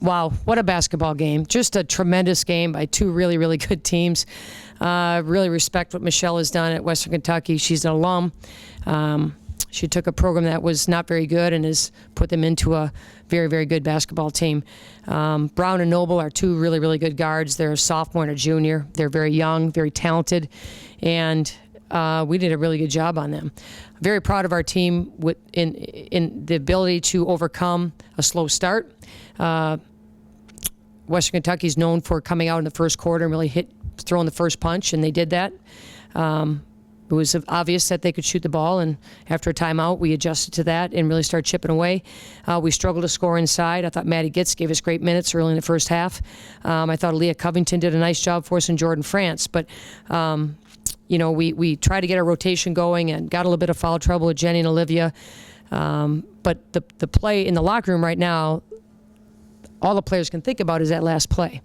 wow, what a basketball game. Just a tremendous game by two really, really good teams. Really respect what Michelle has done at Western Kentucky. She's an alum. She took a program that was not very good and has put them into a very, very good basketball team. Brown and Noble are two really, really good guards. They're a sophomore and a junior. They're very young, very talented, and we did a really good job on them. Very proud of our team in the ability to overcome a slow start. Western Kentucky is known for coming out in the first quarter and really throwing the first punch, and they did that. It was obvious that they could shoot the ball, and after a timeout, we adjusted to that and really started chipping away. We struggled to score inside. I thought Maddie Gitz gave us great minutes early in the first half. I thought Aaliyah Covington did a nice job for us in Jordan France, but we tried to get our rotation going and got a little bit of foul trouble with Jenny and Olivia. But the play in the locker room right now, all the players can think about is that last play.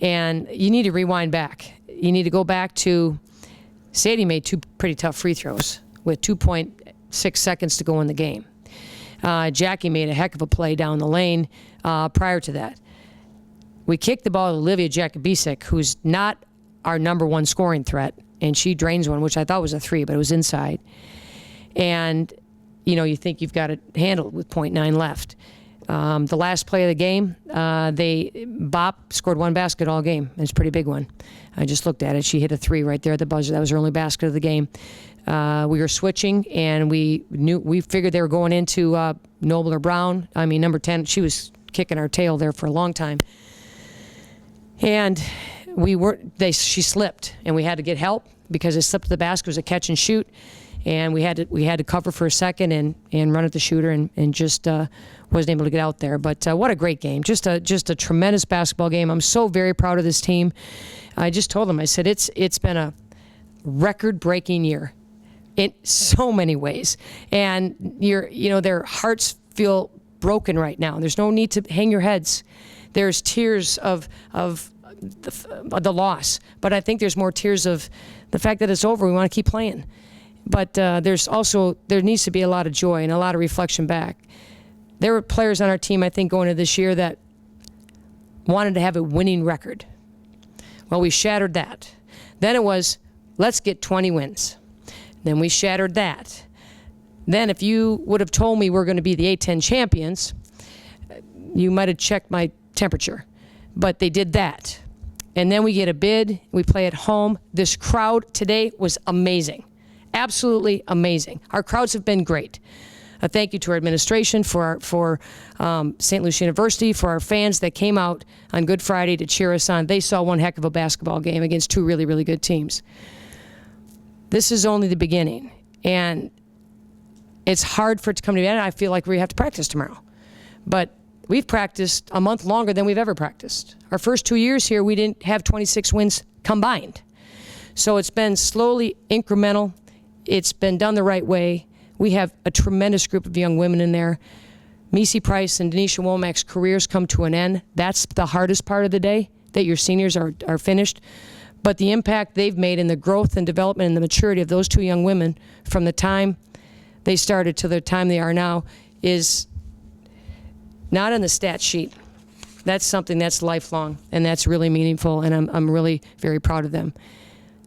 And you need to rewind back. You need to go back to Sadie made two pretty tough free throws with 2.6 seconds to go in the game. Jackie made a heck of a play down the lane prior to that. We kicked the ball to Olivia Jakubisek, who's not our number one scoring threat, and she drains one, which I thought was a 3, but it was inside. And, you think you've got it handled with 0.9 left. The last play of the game, Bop scored one basket all game. It's a pretty big one. I just looked at it. She hit a 3 right there at the buzzer. That was her only basket of the game. We were switching, and we figured they were going into Noble or Brown. I mean, number 10, she was kicking our tail there for a long time. And she slipped, and we had to get help because it slipped to the basket. It was a catch and shoot. And we had to cover for a second and run at the shooter and just wasn't able to get out there. But what a great game. Just a tremendous basketball game. I'm so very proud of this team. I just told them, I said, it's been a record-breaking year in so many ways. And their hearts feel broken right now. There's no need to hang your heads. There's tears of the loss. But I think there's more tears of the fact that it's over. We want to keep playing. But there needs to be a lot of joy and a lot of reflection back. There were players on our team, I think, going into this year that wanted to have a winning record. Well, we shattered that. Then it was, let's get 20 wins. Then we shattered that. Then if you would have told me we're going to be the A-10 champions, you might have checked my temperature. But they did that. And then we get a bid. We play at home. This crowd today was amazing. Absolutely amazing. Our crowds have been great. A thank you to our administration, for St. Lucie University, for our fans that came out on Good Friday to cheer us on. They saw one heck of a basketball game against two really, really good teams. This is only the beginning, and it's hard for it to come to the end. I feel like we have to practice tomorrow. But we've practiced a month longer than we've ever practiced. Our first 2 years here, we didn't have 26 wins combined. So it's been slowly incremental. It's been done the right way. We have a tremendous group of young women in there. Misi Price and Denisha Womack's careers come to an end. That's the hardest part of the day, that your seniors are finished. But the impact they've made in the growth and development and the maturity of those two young women from the time they started to the time they are now is not on the stat sheet. That's something that's lifelong, and that's really meaningful, and I'm really very proud of them.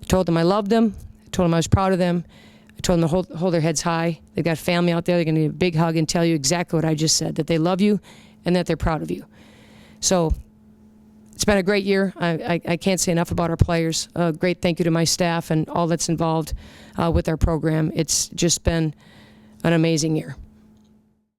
I told them I loved them. I told them I was proud of them. I told them to hold their heads high. They've got family out there. They're going to need a big hug and tell you exactly what I just said, that they love you and that they're proud of you. So it's been a great year. I can't say enough about our players. A great thank you to my staff and all that's involved with our program. It's just been an amazing year.